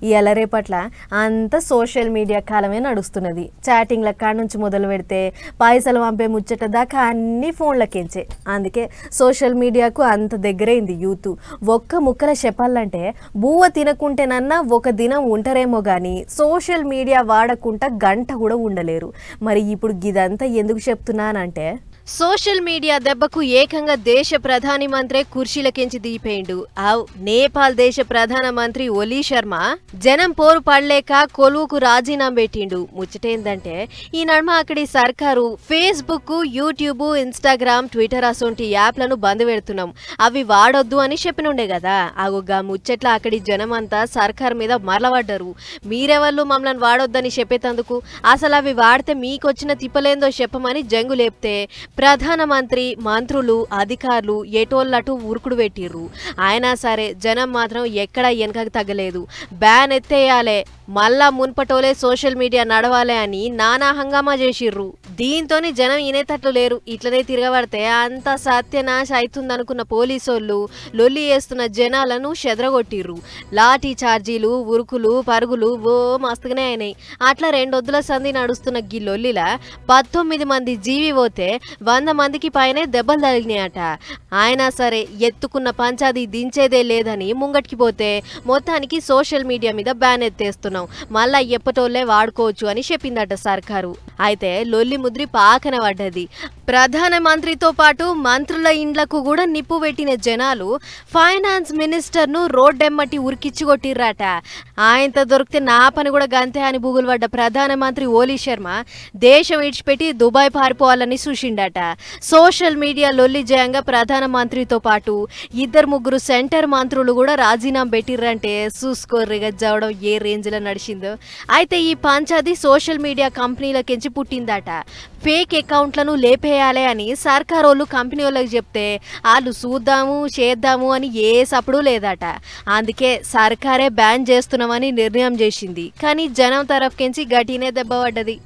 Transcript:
ఇయాల రేపట్ల అంత social media కాలమే నడుస్తున్నది. చాటింగ్ల కాడ నుంచి మొదలు పెడితే పైసలు పంపే ముచ్చట దాకా అన్ని ఫోన్లకించే. అందుకే సోషల్ మీడియాకు అంత దగ్గరైంది యూత్. ఒక్క ముక్కల చెప్పాలంటే బువ్వ తినకుంటేనన్నా ఒక దినం ఉంటారేమో కానీ సోషల్ మీడియా వాడకుండా గంట కూడా ఉండలేరు. మరి ఇప్పుడు ఇదంతా ఎందుకు చెప్తున్నానంటే సోషల్ మీడియా దెబ్బకు ఏకంగా దేశ ప్రధాని మంత్రి కుర్చీలకెంచి దిగిపోయిండు. నేపాల్ దేశ ప్రధాన మంత్రి ఒలీ శర్మ జనం పోరు పడలేక కొలువుకు రాజీనామా పెట్టిండు. ముచ్చటేందంటే ఈ నడుమ అక్కడి సర్కారు ఫేస్బుక్, యూట్యూబ్, ఇన్స్టాగ్రామ్, ట్విట్టర్ అసొంటి యాప్లను బంద్ పెడుతున్నాం, అవి వాడొద్దు అని చెప్పినుండే కదా. అగొగ్గా ముచ్చట్ల అక్కడి జనం అంతా సర్కారు మీద మరలబడ్డారు. మీరెవళ్ళు మమ్మల్ని వాడొద్దని చెప్పేతందుకు, అసలు అవి వాడితే మీకొచ్చిన తిప్పలేందో చెప్పమని జంగు లేపితే ప్రధానమంత్రి, మంత్రులు, అధికారులు ఎటోళ్ళటు ఉరుకుడు పెట్టిర్రు. అయినా సరే జనం మాత్రం ఎక్కడా వెనకకు తగ్గలేదు. బ్యాన్ ఎత్తేయాలే, మళ్ళా మున్పటోలే సోషల్ మీడియా నడవాలే అని నానా హంగామా చేసిర్రు. దీంతోని జనం ఇనేతట్లు లేరు. ఇట్లనే తిరగబడితే అంత సత్యనాశ అవుతుందనుకున్న పోలీసోళ్ళు లొల్లి చేస్తున్న జనాలను చెదరగొట్టిర్రు. లాఠీ చార్జీలు, ఉరుకులు, పరుగులు ఓ మస్తుగానే అయినాయి. అట్లా 2 వద్దుల సంధి నడుస్తున్న గీ లొల్లిలా 19 మంది జీవి పోతే 100 మందికి పైనే దెబ్బలు తగిలినాయట. అయినా సరే ఎత్తుకున్న పంచాది దించేదే లేదని ముంగటికి పోతే మొత్తానికి సోషల్ మీడియా మీద బ్యాన్ ఎత్తేస్తున్నాం, మళ్ళా ఎప్పటోళ్లే వాడుకోవచ్చు అని చెప్పిందట సర్కారు. అయితే లొల్లి ముద్రి పాకన పడ్డది. ప్రధానమంత్రితో పాటు మంత్రుల ఇండ్లకు కూడా నిప్పు పెట్టిన జనాలు ఫైనాన్స్ మినిస్టర్ ను రోడ్డెమ్మటి ఉరికిచ్చిగొట్టిర్రాట. ఆయనతో దొరికితే నా పని కూడా గంతే అని బుగులు పడ్డ ప్రధానమంత్రి ఓలీ శర్మ దేశం విడిచిపెట్టి దుబాయ్ పారిపోవాలని చూసిండట. సోషల్ మీడియా లొల్లి జయంగా ప్రధానమంత్రితో పాటు 2-3 సెంటర్ మంత్రులు కూడా రాజీనామా పెట్టిర్రంటే చూసుకోర్రిగా జవడం ఏ రేంజ్ లో నడిచిందో. అయితే ఈ పంచాది సోషల్ మీడియా కంపెనీలకెంచి పుట్టిందట. ఫేక్ అకౌంట్లను లేపేయాలి అని సర్కారోళ్ళు కంపెనీ వాళ్ళకి చెప్తే వాళ్ళు చూద్దాము చేద్దాము అని ఏ సప్పుడు లేదట. అందుకే సర్కారే బ్యాన్ చేస్తున్నామని నిర్ణయం చేసింది. కానీ జనం తరఫుకెంచి గట్టినే దెబ్బ పడ్డది.